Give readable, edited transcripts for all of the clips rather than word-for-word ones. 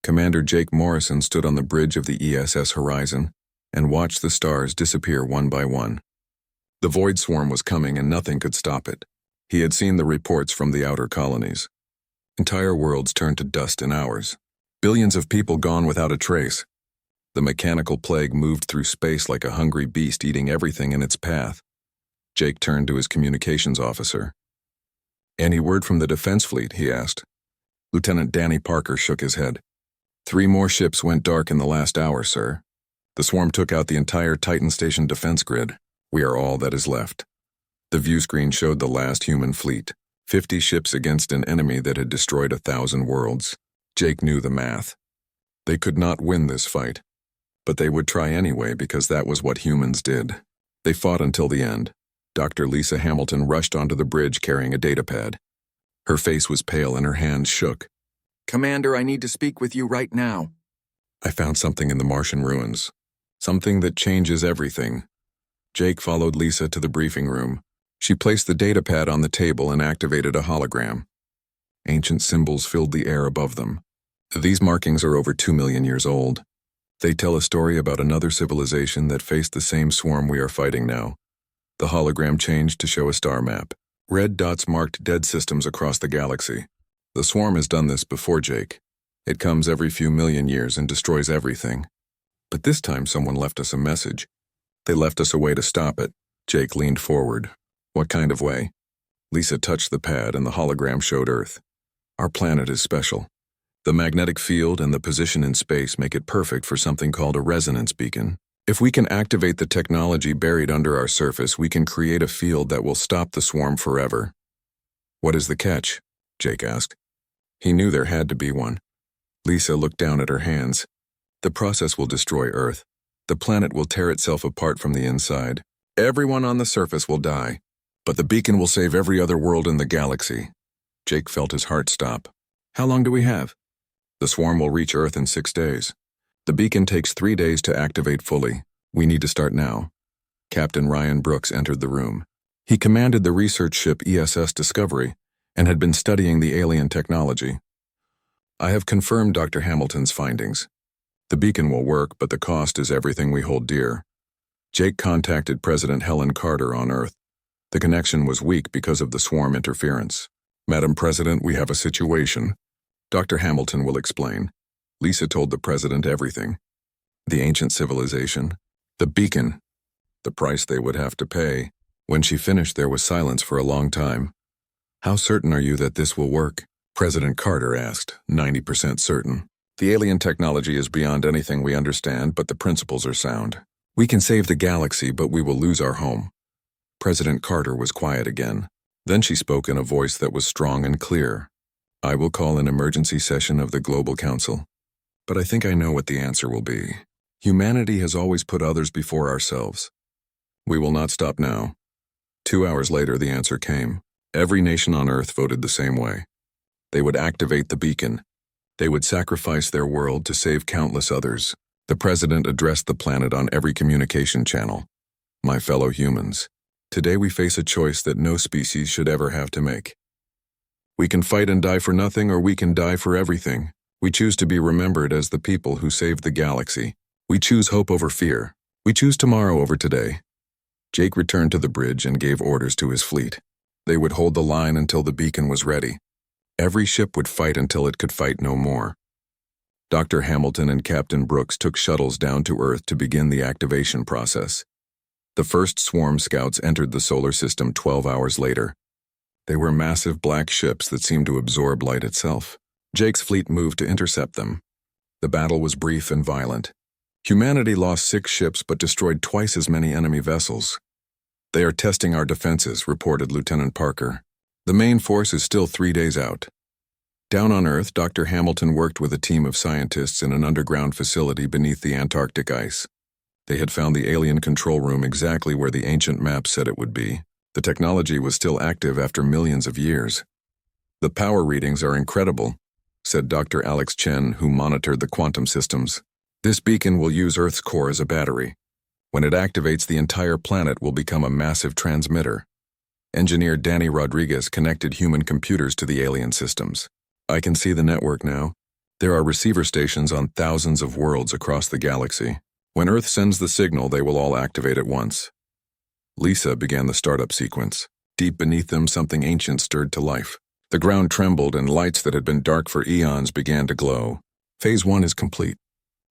Commander Jake Morrison stood on the bridge of the ESS Horizon and watched the stars disappear one by one. The void swarm was coming and nothing could stop it. He had seen the reports from the outer colonies. Entire worlds turned to dust in hours. Billions of people gone without a trace. The mechanical plague moved through space like a hungry beast eating everything in its path. Jake turned to his communications officer. "Any word from the defense fleet?" he asked. Lieutenant Danny Parker shook his head. "3 more ships went dark in the last hour, sir. The swarm took out the entire Titan Station defense grid. We are all that is left." The view screen showed the last human fleet, 50 ships against an enemy that had destroyed 1,000 worlds. Jake knew the math. They could not win this fight, but they would try anyway because that was what humans did. They fought until the end. Dr. Lisa Hamilton rushed onto the bridge carrying a datapad. Her face was pale and her hands shook. "Commander, I need to speak with you right now." "I found something in the Martian ruins. Something that changes everything." Jake followed Lisa to the briefing room. She placed the datapad on the table and activated a hologram. Ancient symbols filled the air above them. These markings are over 2 million years old. They tell a story about another civilization that faced the same swarm we are fighting now. The hologram changed to show a star map. Red dots marked dead systems across the galaxy. The swarm has done this before, Jake. It comes every few million years and destroys everything. But this time someone left us a message. They left us a way to stop it. Jake leaned forward. "What kind of way?" Lisa touched the pad and the hologram showed Earth. "Our planet is special. The magnetic field and the position in space make it perfect for something called a resonance beacon. If we can activate the technology buried under our surface, we can create a field that will stop the swarm forever." "What is the catch?" Jake asked. He knew there had to be one. Lisa looked down at her hands. "The process will destroy Earth. The planet will tear itself apart from the inside. Everyone on the surface will die. But the beacon will save every other world in the galaxy." Jake felt his heart stop. "How long do we have?" "The swarm will reach Earth in 6 days. The beacon takes 3 days to activate fully. We need to start now." Captain Ryan Brooks entered the room. He commanded the research ship ESS Discovery and had been studying the alien technology. "I have confirmed Dr. Hamilton's findings. The beacon will work, but the cost is everything we hold dear." Jake contacted President Helen Carter on Earth. The connection was weak because of the swarm interference. "Madam President, we have a situation. Dr. Hamilton will explain." Lisa told the president everything. The ancient civilization, the beacon, the price they would have to pay. When she finished, there was silence for a long time. "How certain are you that this will work?" President Carter asked. 90% certain. "The alien technology is beyond anything we understand, but the principles are sound. We can save the galaxy, but we will lose our home." President Carter was quiet again. Then she spoke in a voice that was strong and clear. "I will call an emergency session of the Global Council. But I think I know what the answer will be. Humanity has always put others before ourselves. We will not stop now." 2 hours later, the answer came. Every nation on Earth voted the same way. They would activate the beacon. They would sacrifice their world to save countless others. The president addressed the planet on every communication channel. "My fellow humans, today we face a choice that no species should ever have to make. We can fight and die for nothing, or we can die for everything. We choose to be remembered as the people who saved the galaxy. We choose hope over fear. We choose tomorrow over today." Jake returned to the bridge and gave orders to his fleet. They would hold the line until the beacon was ready. Every ship would fight until it could fight no more. Dr. Hamilton and Captain Brooks took shuttles down to Earth to begin the activation process. The first swarm scouts entered the solar system 12 hours later. They were massive black ships that seemed to absorb light itself. Jake's fleet moved to intercept them. The battle was brief and violent. Humanity lost 6 ships but destroyed twice as many enemy vessels. "They are testing our defenses," reported Lieutenant Parker. "The main force is still 3 days out." Down on Earth, Dr. Hamilton worked with a team of scientists in an underground facility beneath the Antarctic ice. They had found the alien control room exactly where the ancient map said it would be. The technology was still active after millions of years. "The power readings are incredible," said Dr. Alex Chen, who monitored the quantum systems. "This beacon will use Earth's core as a battery. When it activates, the entire planet will become a massive transmitter." Engineer Danny Rodriguez connected human computers to the alien systems. "I can see the network now. There are receiver stations on thousands of worlds across the galaxy. When Earth sends the signal, they will all activate at once. Lisa began the startup sequence. Deep beneath them, something ancient stirred to life. The ground trembled and lights that had been dark for eons began to glow. Phase 1 is complete.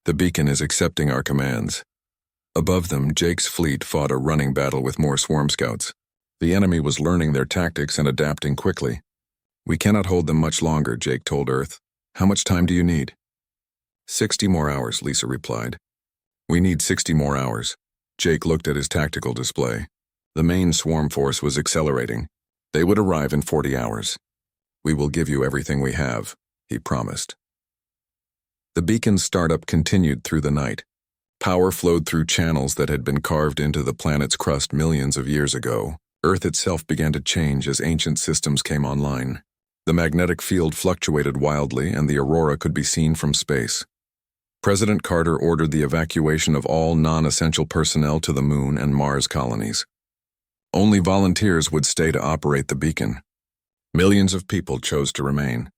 The beacon is accepting our commands. Above them, Jake's fleet fought a running battle with more swarm scouts. The enemy was learning their tactics and adapting quickly. We cannot hold them much longer, Jake told Earth. How much time do you need? 60 more hours, Lisa replied. We need 60 more hours. Jake looked at his tactical display. The main swarm force was accelerating. They would arrive in 40 hours. We will give you everything we have, he promised. The beacon's startup continued through the night. Power flowed through channels that had been carved into the planet's crust millions of years ago. Earth itself began to change as ancient systems came online. The magnetic field fluctuated wildly, and the aurora could be seen from space. President Carter ordered the evacuation of all non-essential personnel to the Moon and Mars colonies. Only volunteers would stay to operate the beacon. Millions of people chose to remain.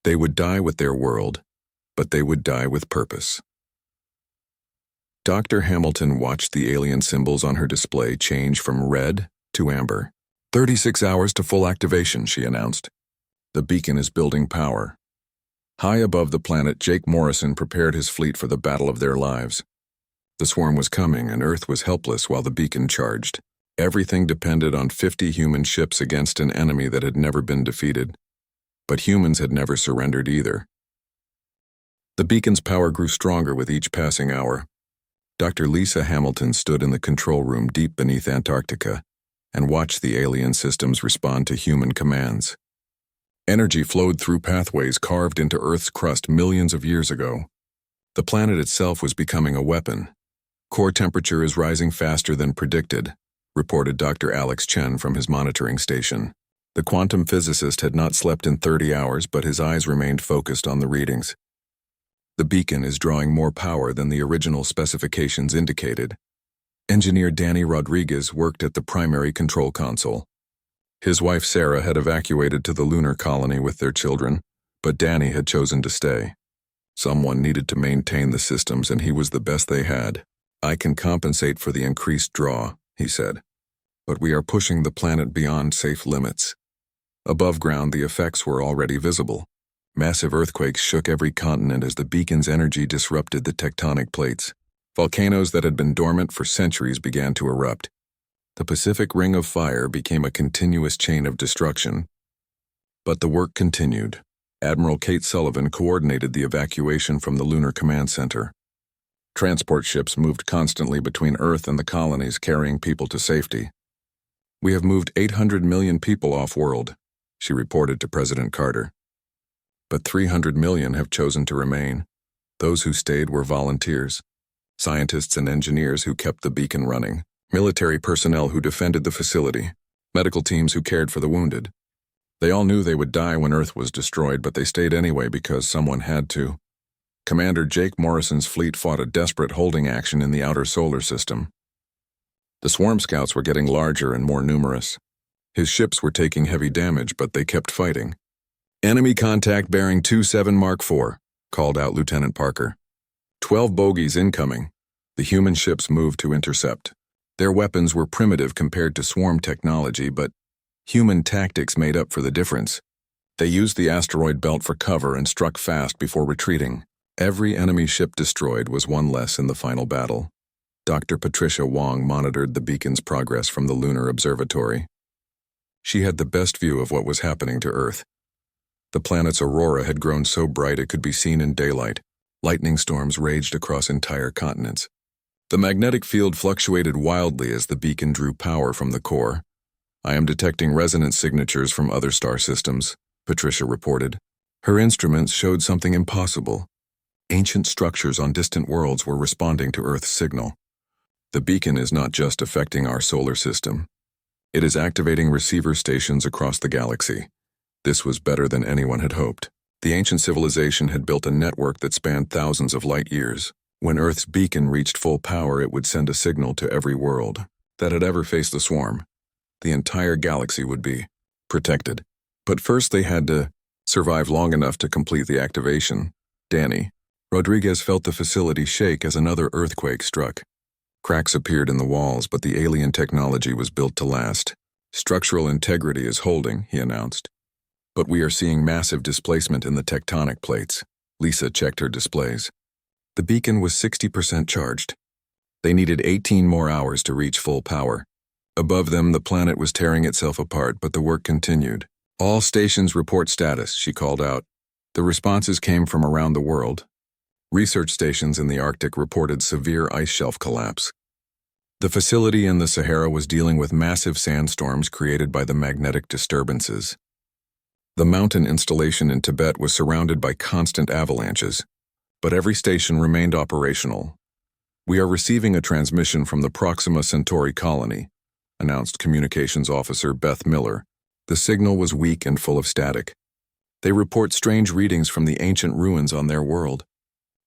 They would die with their world, but they would die with purpose. Dr. Hamilton watched the alien symbols on her display change from red to amber. 36 hours to full activation, she announced. The beacon is building power. High above the planet, Jake Morrison prepared his fleet for the battle of their lives. The swarm was coming, and Earth was helpless while the beacon charged. Everything depended on 50 human ships against an enemy that had never been defeated. But humans had never surrendered either. The beacon's power grew stronger with each passing hour. Dr. Lisa Hamilton stood in the control room deep beneath Antarctica and watched the alien systems respond to human commands. Energy flowed through pathways carved into Earth's crust millions of years ago. The planet itself was becoming a weapon. Core temperature is rising faster than predicted, reported Dr. Alex Chen from his monitoring station. The quantum physicist had not slept in 30 hours, but his eyes remained focused on the readings. The beacon is drawing more power than the original specifications indicated. Engineer Danny Rodriguez worked at the primary control console. His wife Sarah had evacuated to the lunar colony with their children, but Danny had chosen to stay. Someone needed to maintain the systems, and he was the best they had. I can compensate for the increased draw, he said. But we are pushing the planet beyond safe limits. Above ground, the effects were already visible. Massive earthquakes shook every continent as the beacon's energy disrupted the tectonic plates. Volcanoes that had been dormant for centuries began to erupt. The Pacific Ring of Fire became a continuous chain of destruction. But the work continued. Admiral Kate Sullivan coordinated the evacuation from the Lunar Command Center. Transport ships moved constantly between Earth and the colonies, carrying people to safety. We have moved 800 million people off-world, she reported to President Carter. But 300 million have chosen to remain. Those who stayed were volunteers, scientists and engineers who kept the beacon running, military personnel who defended the facility, medical teams who cared for the wounded. They all knew they would die when Earth was destroyed, but they stayed anyway because someone had to. Commander Jake Morrison's fleet fought a desperate holding action in the outer solar system. The swarm scouts were getting larger and more numerous. His ships were taking heavy damage, but they kept fighting. Enemy contact bearing 27 Mark IV, called out Lieutenant Parker. 12 bogies incoming. The human ships moved to intercept. Their weapons were primitive compared to swarm technology, but human tactics made up for the difference. They used the asteroid belt for cover and struck fast before retreating. Every enemy ship destroyed was one less in the final battle. Dr. Patricia Wong monitored the beacon's progress from the Lunar Observatory. She had the best view of what was happening to Earth. The planet's aurora had grown so bright it could be seen in daylight. Lightning storms raged across entire continents. The magnetic field fluctuated wildly as the beacon drew power from the core. I am detecting resonance signatures from other star systems, Patricia reported. Her instruments showed something impossible. Ancient structures on distant worlds were responding to Earth's signal. The beacon is not just affecting our solar system. It is activating receiver stations across the galaxy. This was better than anyone had hoped. The ancient civilization had built a network that spanned thousands of light years. When Earth's beacon reached full power, it would send a signal to every world that had ever faced the swarm. The entire galaxy would be protected. But first they had to survive long enough to complete the activation. Danny. Rodriguez felt the facility shake as another earthquake struck. Cracks appeared in the walls, but the alien technology was built to last. Structural integrity is holding, he announced. But we are seeing massive displacement in the tectonic plates. Lisa checked her displays. The beacon was 60% charged. They needed 18 more hours to reach full power. Above them, the planet was tearing itself apart, but the work continued. All stations report status, she called out. The responses came from around the world. Research stations in the Arctic reported severe ice shelf collapse. The facility in the Sahara was dealing with massive sandstorms created by the magnetic disturbances. The mountain installation in Tibet was surrounded by constant avalanches, but every station remained operational. We are receiving a transmission from the Proxima Centauri colony, announced Communications Officer Beth Miller. The signal was weak and full of static. They report strange readings from the ancient ruins on their world.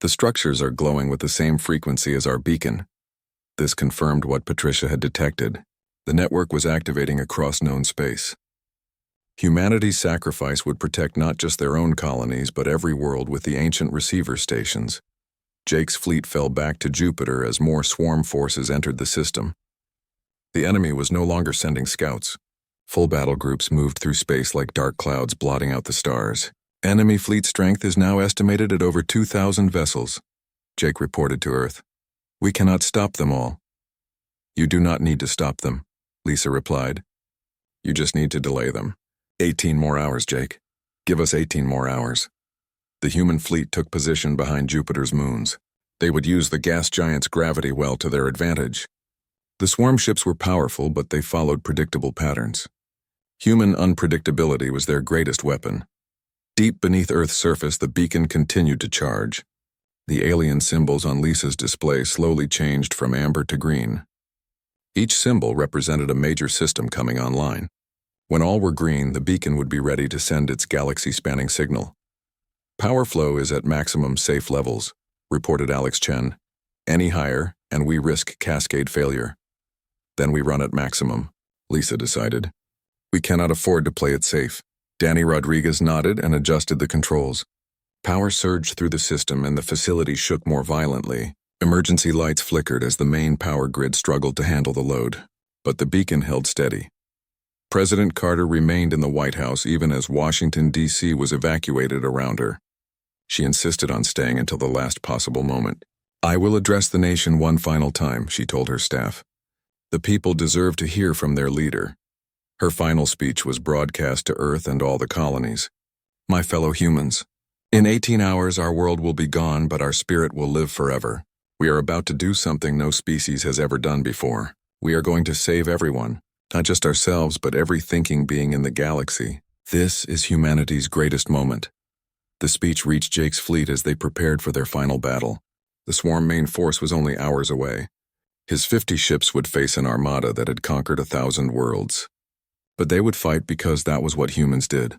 The structures are glowing with the same frequency as our beacon. This confirmed what Patricia had detected. The network was activating across known space. Humanity's sacrifice would protect not just their own colonies, but every world with the ancient receiver stations. Jake's fleet fell back to Jupiter as more swarm forces entered the system. The enemy was no longer sending scouts. Full battle groups moved through space like dark clouds blotting out the stars. Enemy fleet strength is now estimated at over 2,000 vessels, Jake reported to Earth. We cannot stop them all. You do not need to stop them, Lisa replied. You just need to delay them. 18 more hours, Jake. Give us 18 more hours. The human fleet took position behind Jupiter's moons. They would use the gas giant's gravity well to their advantage. The swarm ships were powerful, but they followed predictable patterns. Human unpredictability was their greatest weapon. Deep beneath Earth's surface, the beacon continued to charge. The alien symbols on Lisa's display slowly changed from amber to green. Each symbol represented a major system coming online. When all were green, the beacon would be ready to send its galaxy-spanning signal. Power flow is at maximum safe levels, reported Alex Chen. Any higher, and we risk cascade failure. Then we run at maximum, Lisa decided. We cannot afford to play it safe. Danny Rodriguez nodded and adjusted the controls. Power surged through the system and the facility shook more violently. Emergency lights flickered as the main power grid struggled to handle the load. But the beacon held steady. President Carter remained in the White House even as Washington, D.C. was evacuated around her. She insisted on staying until the last possible moment. I will address the nation one final time, she told her staff. The people deserve to hear from their leader. Her final speech was broadcast to Earth and all the colonies. My fellow humans, in 18 hours our world will be gone, but our spirit will live forever. We are about to do something no species has ever done before. We are going to save everyone, not just ourselves, but every thinking being in the galaxy. This is humanity's greatest moment. The speech reached Jake's fleet as they prepared for their final battle. The swarm main force was only hours away. His 50 ships would face an armada that had conquered 1,000 worlds. But they would fight because that was what humans did.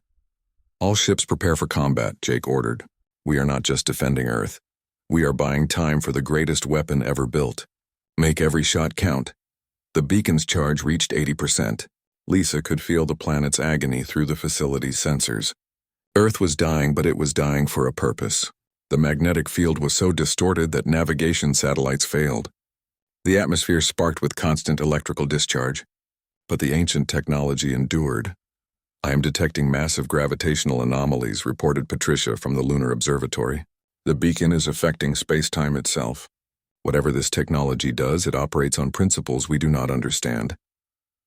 All ships prepare for combat, Jake ordered. We are not just defending Earth. We are buying time for the greatest weapon ever built. Make every shot count. The beacon's charge reached 80%. Lisa could feel the planet's agony through the facility's sensors. Earth was dying, but it was dying for a purpose. The magnetic field was so distorted that navigation satellites failed. The atmosphere sparked with constant electrical discharge. But the ancient technology endured. I am detecting massive gravitational anomalies, reported Patricia from the Lunar Observatory. The beacon is affecting space-time itself. Whatever this technology does, it operates on principles we do not understand.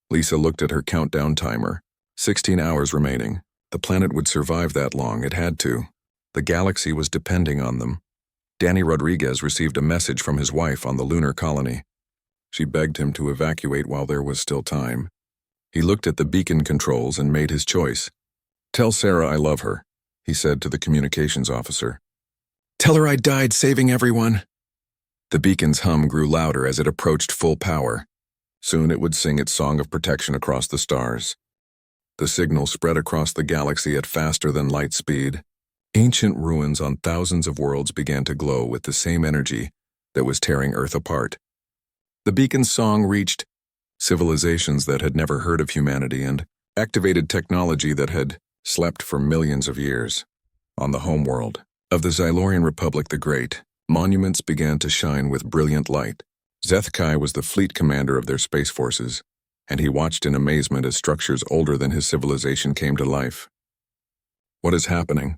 Lisa looked at her countdown timer. 16 hours remaining. The planet would survive that long, it had to. The galaxy was depending on them. Danny Rodriguez received a message from his wife on the lunar colony. She begged him to evacuate while there was still time. He looked at the beacon controls and made his choice. Tell Sarah I love her, he said to the communications officer. Tell her I died saving everyone. The beacon's hum grew louder as it approached full power. Soon it would sing its song of protection across the stars. The signal spread across the galaxy at faster than light speed. Ancient ruins on thousands of worlds began to glow with the same energy that was tearing Earth apart. The beacon's song reached civilizations that had never heard of humanity and activated technology that had slept for millions of years. On the homeworld, Of the Xylorian Republic the Great, monuments began to shine with brilliant light. Zethkai was the fleet commander of their space forces, and he watched in amazement as structures older than his civilization came to life. "What is happening?"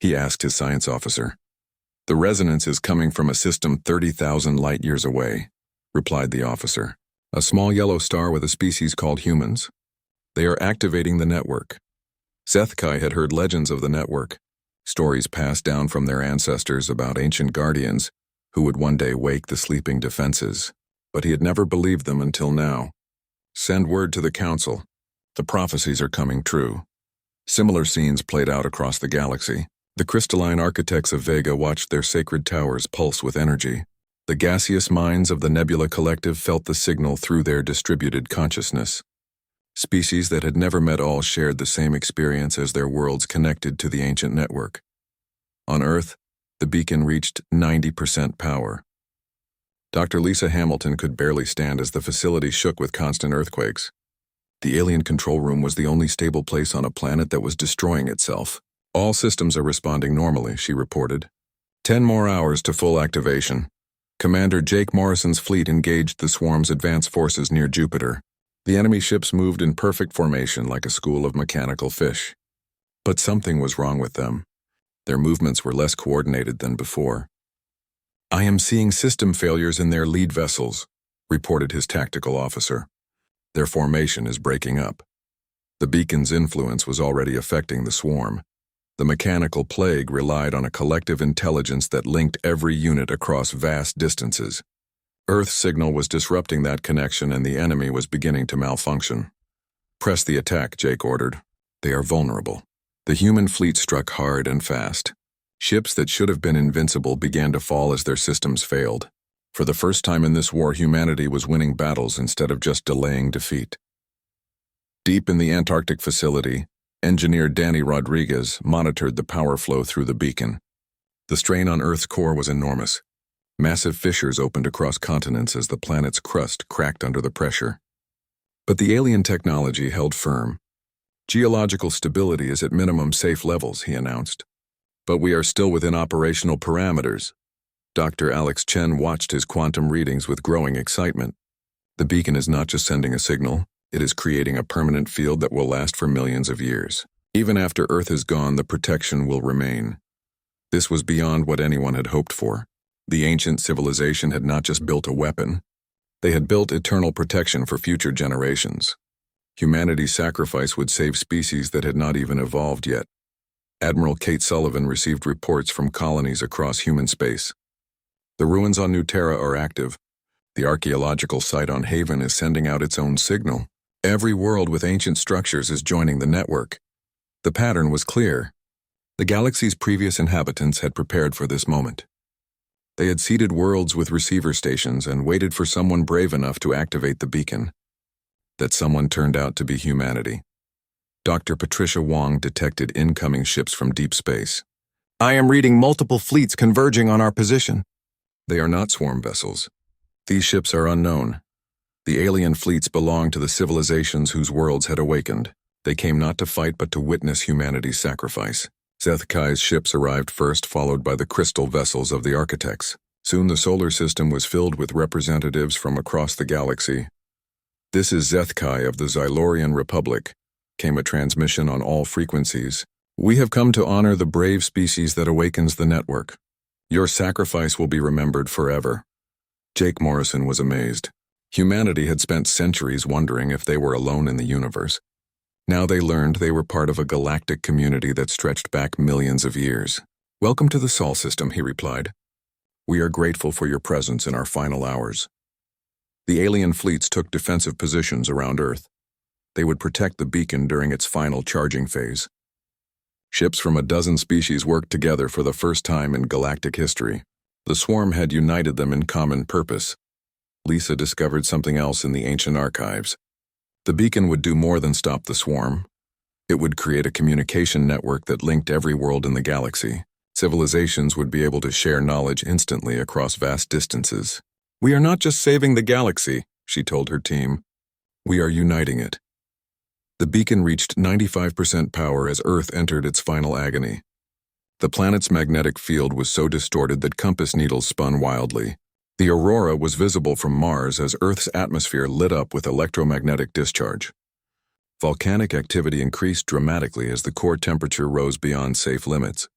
he asked his science officer. "The resonance is coming from a system 30,000 light-years away," replied the officer. "A small yellow star with a species called humans. They are activating the network." Zethkai had heard legends of the network, stories passed down from their ancestors about ancient guardians who would one day wake the sleeping defenses, but he had never believed them until now. "Send word to the council. The prophecies are coming true." Similar scenes played out across the galaxy. The crystalline architects of Vega watched their sacred towers pulse with energy. The gaseous minds of the Nebula Collective felt the signal through their distributed consciousness. Species that had never met all shared the same experience as their worlds connected to the ancient network. On Earth, the beacon reached 90% power. Dr. Lisa Hamilton could barely stand as the facility shook with constant earthquakes. The alien control room was the only stable place on a planet that was destroying itself. "All systems are responding normally," she reported. 10 more hours to full activation. Commander Jake Morrison's fleet engaged the swarm's advance forces near Jupiter. The enemy ships moved in perfect formation like a school of mechanical fish. But something was wrong with them. Their movements were less coordinated than before. "I am seeing system failures in their lead vessels," reported his tactical officer. "Their formation is breaking up." The beacon's influence was already affecting the swarm. The mechanical plague relied on a collective intelligence that linked every unit across vast distances. Earth's signal was disrupting that connection, and the enemy was beginning to malfunction. "Press the attack," Jake ordered. "They are vulnerable." The human fleet struck hard and fast. Ships that should have been invincible began to fall as their systems failed. For the first time in this war, humanity was winning battles instead of just delaying defeat. Deep in the Antarctic facility, engineer Danny Rodriguez monitored the power flow through the beacon. The strain on Earth's core was enormous. Massive fissures opened across continents as the planet's crust cracked under the pressure. But the alien technology held firm. "Geological stability is at minimum safe levels," he announced. "But we are still within operational parameters." Dr. Alex Chen watched his quantum readings with growing excitement. "The beacon is not just sending a signal, it is creating a permanent field that will last for millions of years. Even after Earth is gone, the protection will remain." This was beyond what anyone had hoped for. The ancient civilization had not just built a weapon, they had built eternal protection for future generations. Humanity's sacrifice would save species that had not even evolved yet. Admiral Kate Sullivan received reports from colonies across human space. "The ruins on New Terra are active. The archaeological site on Haven is sending out its own signal. Every world with ancient structures is joining the network." The pattern was clear. The galaxy's previous inhabitants had prepared for this moment. They had seeded worlds with receiver stations and waited for someone brave enough to activate the beacon. That someone turned out to be humanity. Dr. Patricia Wong detected incoming ships from deep space. "I am reading multiple fleets converging on our position." "They are not swarm vessels. These ships are unknown. The alien fleets belong to the civilizations whose worlds had awakened. They came not to fight but to witness humanity's sacrifice." Zethkai's ships arrived first, followed by the crystal vessels of the architects. Soon the solar system was filled with representatives from across the galaxy. "This is Zethkai of the Xylorian Republic," came a transmission on all frequencies. "We have come to honor the brave species that awakens the network. Your sacrifice will be remembered forever." Jake Morrison was amazed. Humanity had spent centuries wondering if they were alone in the universe. Now they learned they were part of a galactic community that stretched back millions of years. "Welcome to the Sol system," he replied. "We are grateful for your presence in our final hours." The alien fleets took defensive positions around Earth. They would protect the beacon during its final charging phase. Ships from a dozen species worked together for the first time in galactic history. The swarm had united them in common purpose. Lisa discovered something else in the ancient archives. The beacon would do more than stop the swarm. It would create a communication network that linked every world in the galaxy. Civilizations would be able to share knowledge instantly across vast distances. "We are not just saving the galaxy," she told her team. "We are uniting it." The beacon reached 95% power as Earth entered its final agony. The planet's magnetic field was so distorted that compass needles spun wildly. The aurora was visible from Mars as Earth's atmosphere lit up with electromagnetic discharge. Volcanic activity increased dramatically as the core temperature rose beyond safe limits.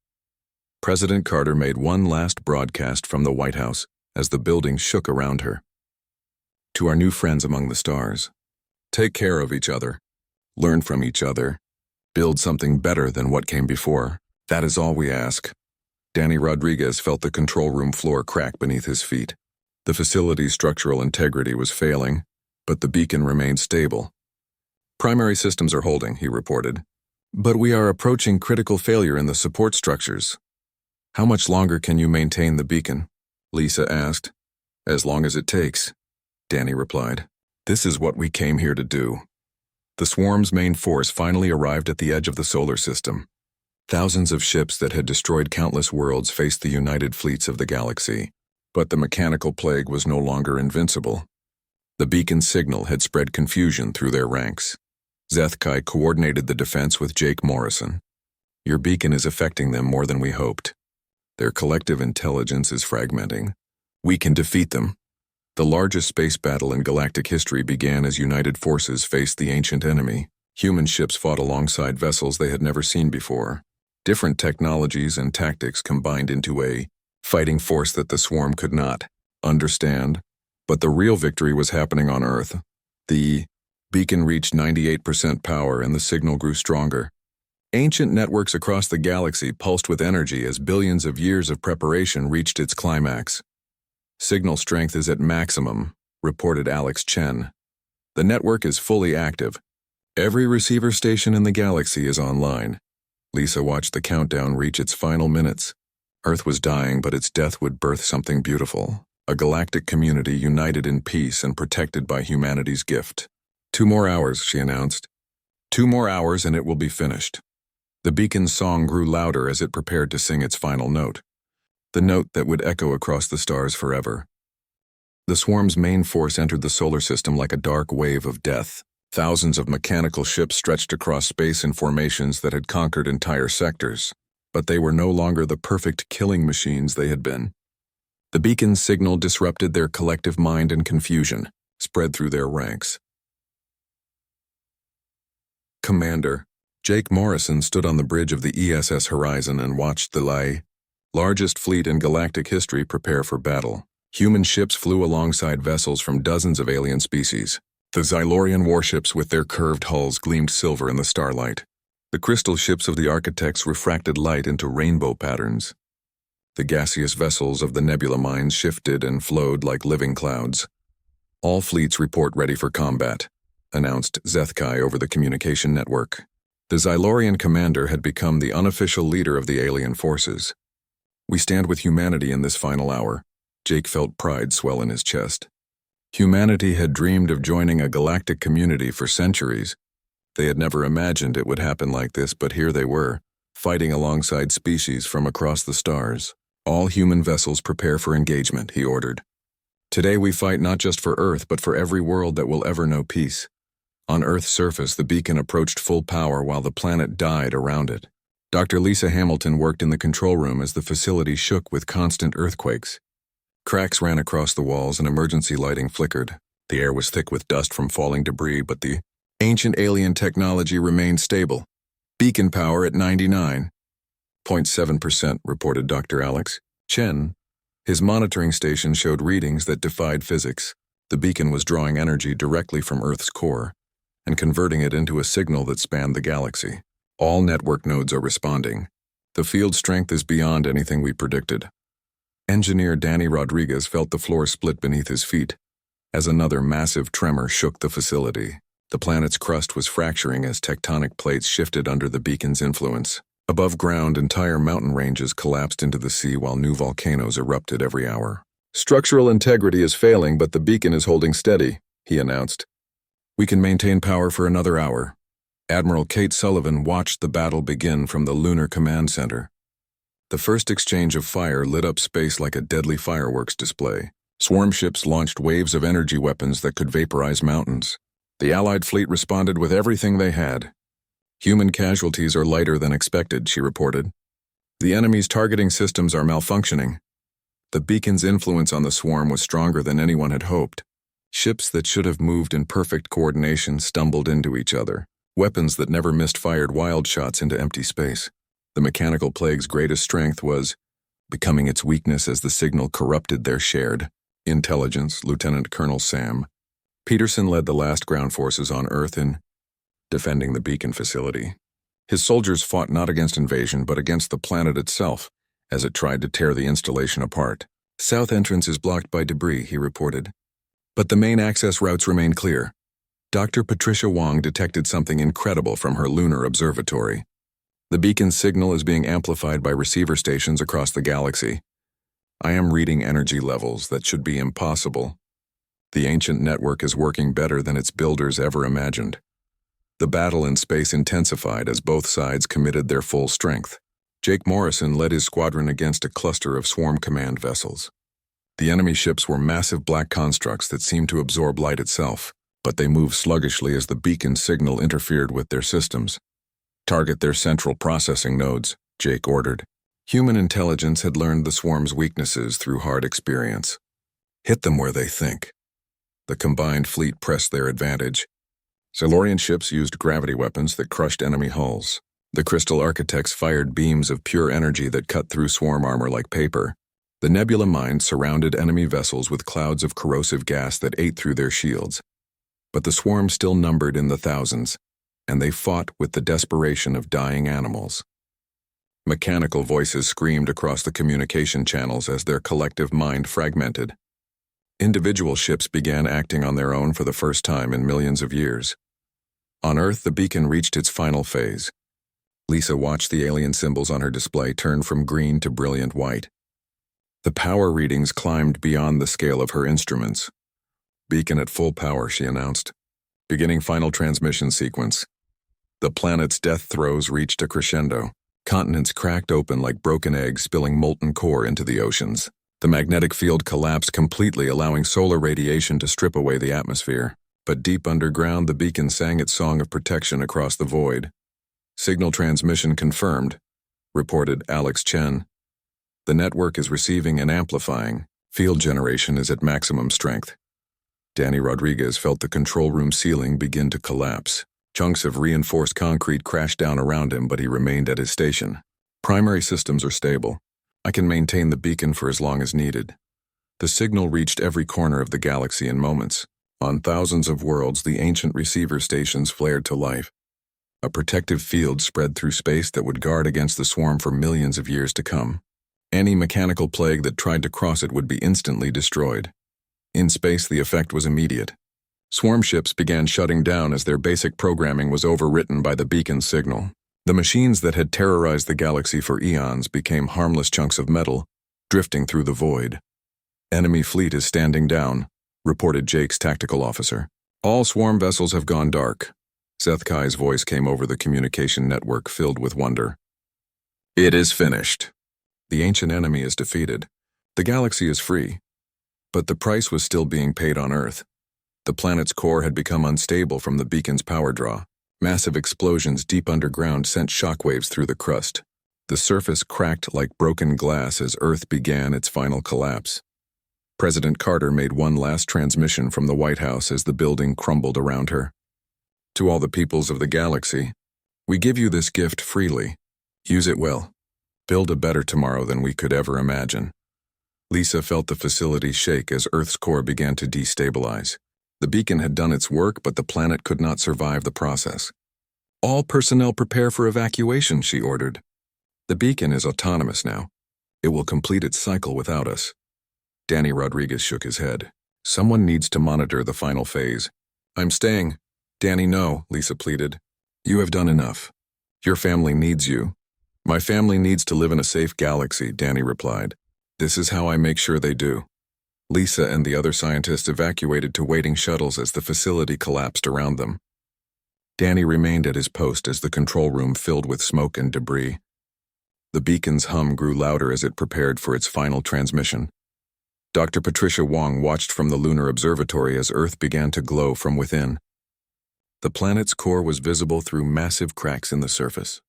President Carter made one last broadcast from the White House as the building shook around her. To our new friends among the stars, take care of each other, learn from each other, build something better than what came before. That is all we ask. Danny Rodriguez felt the control room floor crack beneath his feet. The facility's structural integrity was failing, but the beacon remained stable. Primary systems are holding, he reported. But we are approaching critical failure in the support structures. How much longer can you maintain the beacon? Lisa asked. As long as it takes, Danny replied. This is what we came here to do. The swarm's main force finally arrived at the edge of the solar system. Thousands of ships that had destroyed countless worlds faced the united fleets of the galaxy. But the mechanical plague was no longer invincible. The beacon's signal had spread confusion through their ranks. Zethkai coordinated the defense with Jake Morrison. Your beacon is affecting them more than we hoped. Their collective intelligence is fragmenting. We can defeat them. The largest space battle in galactic history began as united forces faced the ancient enemy. Human ships fought alongside vessels they had never seen before. Different technologies and tactics combined into a fighting force that the swarm could not understand. But the real victory was happening on Earth. The beacon reached 98% power and the signal grew stronger. Ancient networks across the galaxy pulsed with energy as billions of years of preparation reached its climax. Signal strength is at maximum, reported Alex Chen. The network is fully active. Every receiver station in the galaxy is online. Lisa watched the countdown reach its final minutes. Earth was dying, but its death would birth something beautiful. A galactic community united in peace and protected by humanity's gift. 2 more hours, she announced. 2 more hours and it will be finished. The beacon's song grew louder as it prepared to sing its final note. The note that would echo across the stars forever. The swarm's main force entered the solar system like a dark wave of death. Thousands of mechanical ships stretched across space in formations that had conquered entire sectors. But they were no longer the perfect killing machines they had been. The beacon's signal disrupted their collective mind and confusion spread through their ranks. Commander, Jake Morrison stood on the bridge of the ESS Horizon and watched the largest fleet in galactic history prepare for battle. Human ships flew alongside vessels from dozens of alien species. The Xylorian warships with their curved hulls gleamed silver in the starlight. The crystal ships of the architects refracted light into rainbow patterns. The gaseous vessels of the nebula mines shifted and flowed like living clouds. All fleets report ready for combat, announced Zethkai over the communication network. The Xylorian commander had become the unofficial leader of the alien forces. We stand with humanity in this final hour. Jake felt pride swell in his chest. Humanity had dreamed of joining a galactic community for centuries. They had never imagined it would happen like this, but here they were, fighting alongside species from across the stars. All human vessels prepare for engagement, he ordered. Today we fight not just for Earth, but for every world that will ever know peace. On Earth's surface, the beacon approached full power while the planet died around it. Dr. Lisa Hamilton worked in the control room as the facility shook with constant earthquakes. Cracks ran across the walls and emergency lighting flickered. The air was thick with dust from falling debris, but the ancient alien technology remained stable. Beacon power at 99.7%, reported Dr. Alex Chen. His monitoring station showed readings that defied physics. The beacon was drawing energy directly from Earth's core and converting it into a signal that spanned the galaxy. All network nodes are responding. The field strength is beyond anything we predicted. Engineer Danny Rodriguez felt the floor split beneath his feet as another massive tremor shook the facility. The planet's crust was fracturing as tectonic plates shifted under the beacon's influence. Above ground, entire mountain ranges collapsed into the sea while new volcanoes erupted every hour. Structural integrity is failing, but the beacon is holding steady, he announced. We can maintain power for another hour. Admiral Kate Sullivan watched the battle begin from the Lunar Command Center. The first exchange of fire lit up space like a deadly fireworks display. Swarm ships launched waves of energy weapons that could vaporize mountains. The Allied fleet responded with everything they had. Human casualties are lighter than expected, she reported. The enemy's targeting systems are malfunctioning. The beacon's influence on the swarm was stronger than anyone had hoped. Ships that should have moved in perfect coordination stumbled into each other. Weapons that never missed fired wild shots into empty space. The mechanical plague's greatest strength was becoming its weakness as the signal corrupted their shared intelligence. Lieutenant Colonel Sam Peterson led the last ground forces on Earth in defending the beacon facility. His soldiers fought not against invasion but against the planet itself as it tried to tear the installation apart. South entrance is blocked by debris, he reported. But the main access routes remain clear. Dr. Patricia Wong detected something incredible from her lunar observatory. The beacon's signal is being amplified by receiver stations across the galaxy. I am reading energy levels that should be impossible. The ancient network is working better than its builders ever imagined. The battle in space intensified as both sides committed their full strength. Jake Morrison led his squadron against a cluster of swarm command vessels. The enemy ships were massive black constructs that seemed to absorb light itself, but they moved sluggishly as the beacon signal interfered with their systems. Target their central processing nodes, Jake ordered. Human intelligence had learned the swarm's weaknesses through hard experience. Hit them where they think. The combined fleet pressed their advantage. Silurian ships used gravity weapons that crushed enemy hulls. The Crystal Architects fired beams of pure energy that cut through swarm armor like paper. The Nebula mines surrounded enemy vessels with clouds of corrosive gas that ate through their shields. But the swarm still numbered in the thousands, and they fought with the desperation of dying animals. Mechanical voices screamed across the communication channels as their collective mind fragmented. Individual ships began acting on their own for the first time in millions of years. On Earth, the beacon reached its final phase. Lisa watched the alien symbols on her display turn from green to brilliant white. The power readings climbed beyond the scale of her instruments. Beacon at full power, she announced. Beginning final transmission sequence. The planet's death throes reached a crescendo. Continents cracked open like broken eggs, spilling molten core into the oceans. The magnetic field collapsed completely, allowing solar radiation to strip away the atmosphere. But deep underground, the beacon sang its song of protection across the void. Signal transmission confirmed, reported Alex Chen. The network is receiving and amplifying. Field generation is at maximum strength. Danny Rodriguez felt the control room ceiling begin to collapse. Chunks of reinforced concrete crashed down around him, but he remained at his station. Primary systems are stable. I can maintain the beacon for as long as needed. The signal reached every corner of the galaxy in moments. On thousands of worlds, the ancient receiver stations flared to life. A protective field spread through space that would guard against the swarm for millions of years to come. Any mechanical plague that tried to cross it would be instantly destroyed. In space, the effect was immediate. Swarm ships began shutting down as their basic programming was overwritten by the beacon's signal. The machines that had terrorized the galaxy for eons became harmless chunks of metal, drifting through the void. Enemy fleet is standing down, reported Jake's tactical officer. All swarm vessels have gone dark. Seth Kai's voice came over the communication network, filled with wonder. It is finished. The ancient enemy is defeated. The galaxy is free. But the price was still being paid on Earth. The planet's core had become unstable from the beacon's power draw. Massive explosions deep underground sent shockwaves through the crust. The surface cracked like broken glass as Earth began its final collapse. President Carter made one last transmission from the White House as the building crumbled around her. To all the peoples of the galaxy, we give you this gift freely. Use it well. Build a better tomorrow than we could ever imagine. Lisa felt the facility shake as Earth's core began to destabilize. The beacon had done its work, but the planet could not survive the process. All personnel prepare for evacuation, she ordered. The beacon is autonomous now. It will complete its cycle without us. Danny Rodriguez shook his head. Someone needs to monitor the final phase. I'm staying. Danny, no, Lisa pleaded. You have done enough. Your family needs you. My family needs to live in a safe galaxy, Danny replied. This is how I make sure they do. Lisa and the other scientists evacuated to waiting shuttles as the facility collapsed around them. Danny remained at his post as the control room filled with smoke and debris. The beacon's hum grew louder as it prepared for its final transmission. Dr. Patricia Wong watched from the lunar observatory as Earth began to glow from within. The planet's core was visible through massive cracks in the surface.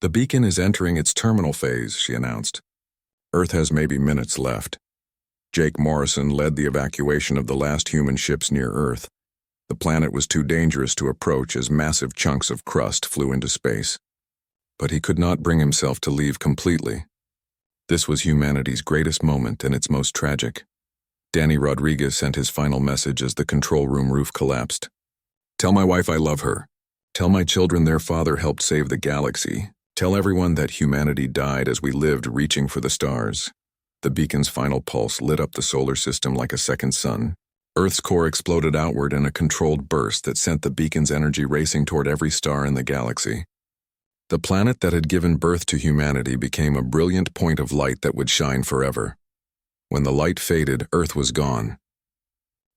The beacon is entering its terminal phase, she announced. Earth has maybe minutes left. Jake Morrison led the evacuation of the last human ships near Earth. The planet was too dangerous to approach as massive chunks of crust flew into space. But he could not bring himself to leave completely. This was humanity's greatest moment and its most tragic. Danny Rodriguez sent his final message as the control room roof collapsed. Tell my wife I love her. Tell my children their father helped save the galaxy. Tell everyone that humanity died as we lived reaching for the stars. The beacon's final pulse lit up the solar system like a second sun. Earth's core exploded outward in a controlled burst that sent the beacon's energy racing toward every star in the galaxy. The planet that had given birth to humanity became a brilliant point of light that would shine forever. When the light faded, Earth was gone.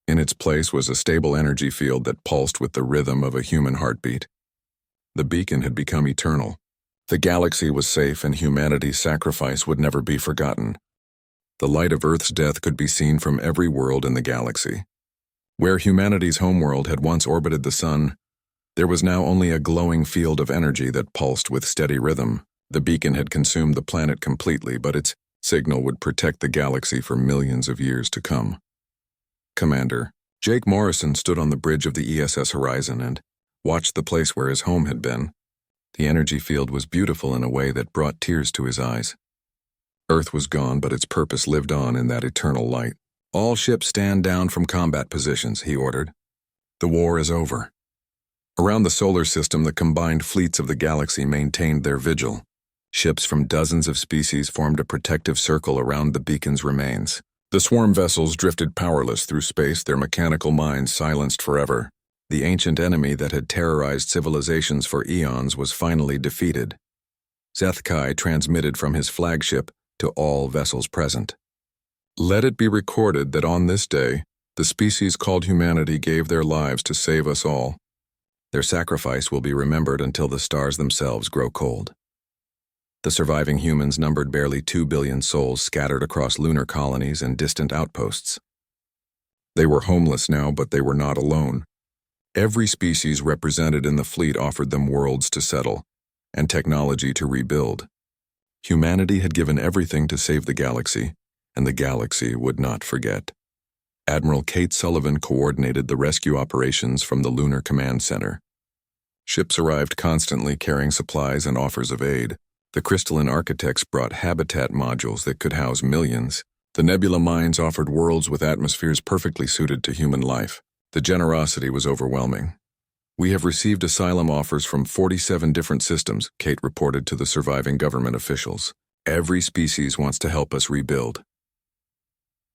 In its place was a stable energy field that pulsed with the rhythm of a human heartbeat. The beacon had become eternal. The galaxy was safe and humanity's sacrifice would never be forgotten. The light of Earth's death could be seen from every world in the galaxy. Where humanity's homeworld had once orbited the sun, there was now only a glowing field of energy that pulsed with steady rhythm. The beacon had consumed the planet completely, but its signal would protect the galaxy for millions of years to come. Commander, Jake Morrison stood on the bridge of the ESS Horizon and watched the place where his home had been. The energy field was beautiful in a way that brought tears to his eyes. Earth was gone, but its purpose lived on in that eternal light. All ships stand down from combat positions, he ordered. The war is over. Around the solar system, the combined fleets of the galaxy maintained their vigil. Ships from dozens of species formed a protective circle around the beacon's remains. The swarm vessels drifted powerless through space, their mechanical minds silenced forever. The ancient enemy that had terrorized civilizations for eons was finally defeated. Zethkai transmitted from his flagship to all vessels present. Let it be recorded that on this day, the species called humanity gave their lives to save us all. Their sacrifice will be remembered until the stars themselves grow cold. The surviving humans numbered barely 2 billion souls scattered across lunar colonies and distant outposts. They were homeless now, but they were not alone. Every species represented in the fleet offered them worlds to settle and technology to rebuild. Humanity had given everything to save the galaxy, and the galaxy would not forget. Admiral Kate Sullivan coordinated the rescue operations from the Lunar Command Center. Ships arrived constantly carrying supplies and offers of aid. The crystalline architects brought habitat modules that could house millions. The nebula mines offered worlds with atmospheres perfectly suited to human life. The generosity was overwhelming. We have received asylum offers from 47 different systems, Kate reported to the surviving government officials. Every species wants to help us rebuild.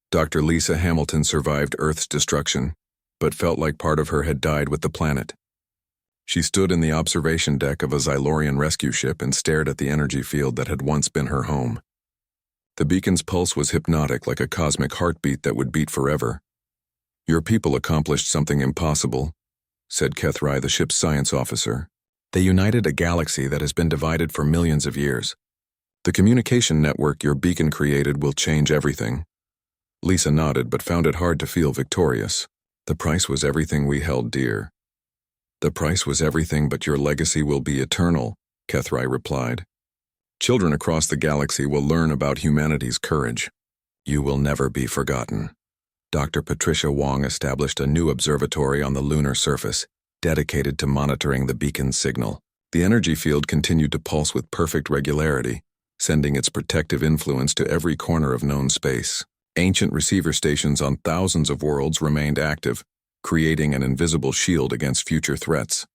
Dr. Lisa Hamilton survived Earth's destruction, but felt like part of her had died with the planet. She stood in the observation deck of a Xylorian rescue ship and stared at the energy field that had once been her home. The beacon's pulse was hypnotic, like a cosmic heartbeat that would beat forever. Your people accomplished something impossible, said Kethrai, the ship's science officer. They united a galaxy that has been divided for millions of years. The communication network your beacon created will change everything. Lisa nodded but found it hard to feel victorious. The price was everything we held dear. The price was everything, but your legacy will be eternal, Kethrai replied. Children across the galaxy will learn about humanity's courage. You will never be forgotten. Dr. Patricia Wong established a new observatory on the lunar surface, dedicated to monitoring the beacon's signal. The energy field continued to pulse with perfect regularity, sending its protective influence to every corner of known space. Ancient receiver stations on thousands of worlds remained active, creating an invisible shield against future threats.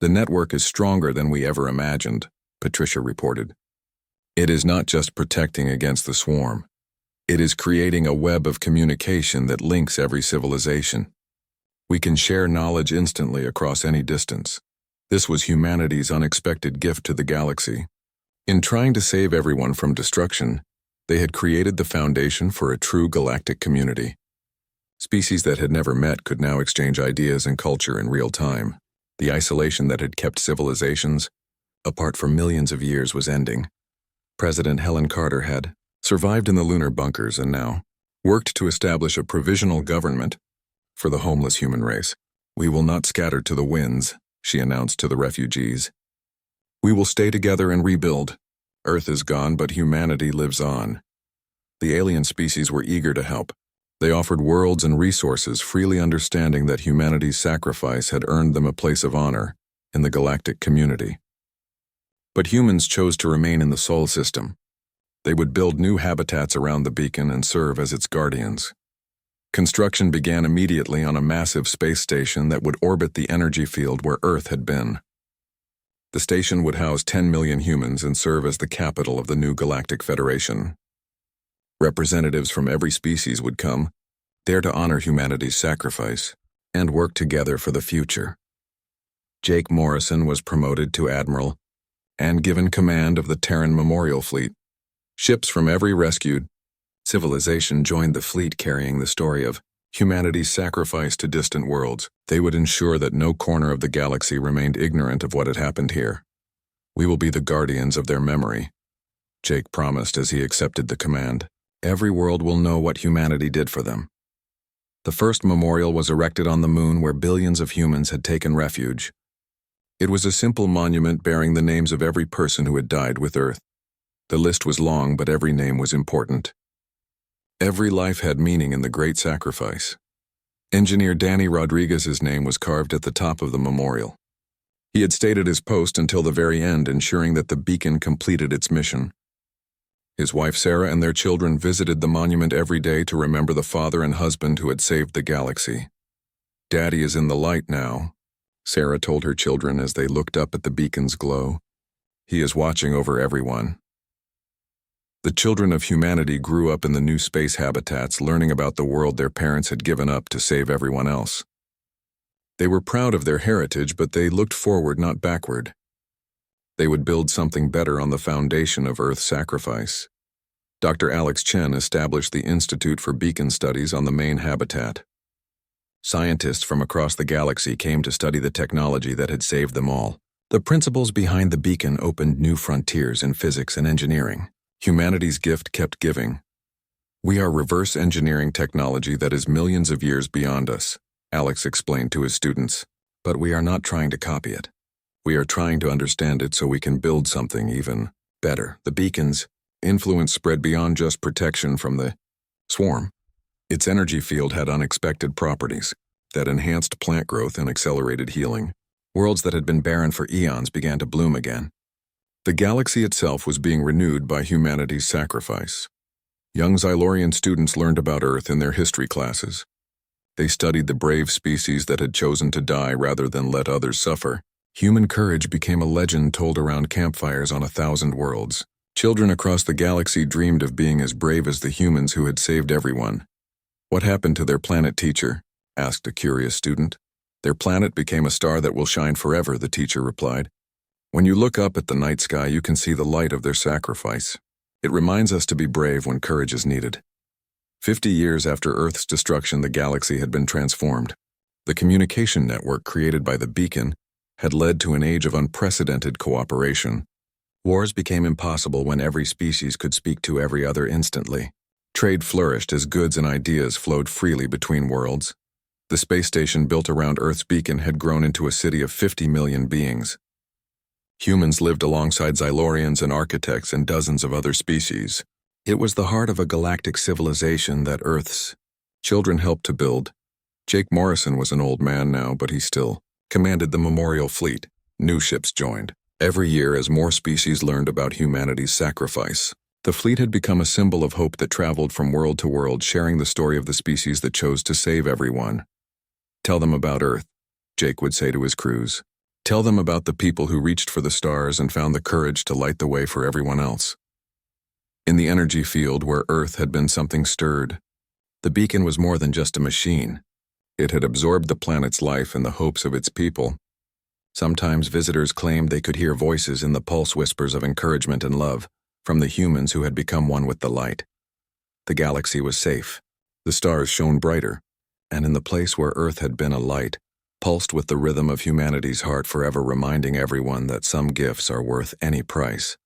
The network is stronger than we ever imagined, Patricia reported. It is not just protecting against the swarm. It is creating a web of communication that links every civilization. We can share knowledge instantly across any distance. This was humanity's unexpected gift to the galaxy. In trying to save everyone from destruction, they had created the foundation for a true galactic community. Species that had never met could now exchange ideas and culture in real time. The isolation that had kept civilizations apart for millions of years was ending. President Helen Carter had survived in the lunar bunkers and now worked to establish a provisional government for the homeless human race. We will not scatter to the winds, she announced to the refugees. We will stay together and rebuild. Earth is gone, but humanity lives on. The alien species were eager to help. They offered worlds and resources, freely understanding that humanity's sacrifice had earned them a place of honor in the galactic community. But humans chose to remain in the Sol system. They would build new habitats around the beacon and serve as its guardians. Construction began immediately on a massive space station that would orbit the energy field where Earth had been. The station would house 10 million humans and serve as the capital of the new Galactic Federation. Representatives from every species would come, there to honor humanity's sacrifice, and work together for the future. Jake Morrison was promoted to Admiral and given command of the Terran Memorial Fleet. Ships from every rescued civilization joined the fleet, carrying the story of humanity's sacrifice to distant worlds. They would ensure that no corner of the galaxy remained ignorant of what had happened here. We will be the guardians of their memory, Jake promised as he accepted the command. Every world will know what humanity did for them. The first memorial was erected on the moon where billions of humans had taken refuge. It was a simple monument bearing the names of every person who had died with Earth. The list was long, but every name was important. Every life had meaning in the great sacrifice. Engineer Danny Rodriguez's name was carved at the top of the memorial. He had stayed at his post until the very end, ensuring that the beacon completed its mission. His wife Sarah and their children visited the monument every day to remember the father and husband who had saved the galaxy. "Daddy is in the light now," Sarah told her children as they looked up at the beacon's glow. "He is watching over everyone." The children of humanity grew up in the new space habitats, learning about the world their parents had given up to save everyone else. They were proud of their heritage, but they looked forward, not backward. They would build something better on the foundation of Earth's sacrifice. Dr. Alex Chen established the Institute for Beacon Studies on the main habitat. Scientists from across the galaxy came to study the technology that had saved them all. The principles behind the beacon opened new frontiers in physics and engineering. Humanity's gift kept giving. "We are reverse engineering technology that is millions of years beyond us," Alex explained to his students. "But we are not trying to copy it. We are trying to understand it so we can build something even better." The beacon's influence spread beyond just protection from the swarm. Its energy field had unexpected properties that enhanced plant growth and accelerated healing. Worlds that had been barren for eons began to bloom again. The galaxy itself was being renewed by humanity's sacrifice. Young Xylorian students learned about Earth in their history classes. They studied the brave species that had chosen to die rather than let others suffer. Human courage became a legend told around campfires on 1,000 worlds. Children across the galaxy dreamed of being as brave as the humans who had saved everyone. "What happened to their planet, teacher?" asked a curious student. "Their planet became a star that will shine forever," the teacher replied. "When you look up at the night sky, you can see the light of their sacrifice. It reminds us to be brave when courage is needed." 50 years after Earth's destruction, the galaxy had been transformed. The communication network created by the beacon had led to an age of unprecedented cooperation. Wars became impossible when every species could speak to every other instantly. Trade flourished as goods and ideas flowed freely between worlds. The space station built around Earth's beacon had grown into a city of 50 million beings. Humans lived alongside Xylorians and architects and dozens of other species. It was the heart of a galactic civilization that Earth's children helped to build. Jake Morrison was an old man now, but he still commanded the Memorial Fleet. New ships joined. Every year, as more species learned about humanity's sacrifice, the fleet had become a symbol of hope that traveled from world to world, sharing the story of the species that chose to save everyone. "Tell them about Earth," Jake would say to his crews. "Tell them about the people who reached for the stars and found the courage to light the way for everyone else." In the energy field where Earth had been, something stirred. The beacon was more than just a machine. It had absorbed the planet's life and the hopes of its people. Sometimes visitors claimed they could hear voices in the pulse whispers of encouragement and love from the humans who had become one with the light. The galaxy was safe. The stars shone brighter, and in the place where Earth had been, a light pulsed with the rhythm of humanity's heart, forever reminding everyone that some gifts are worth any price.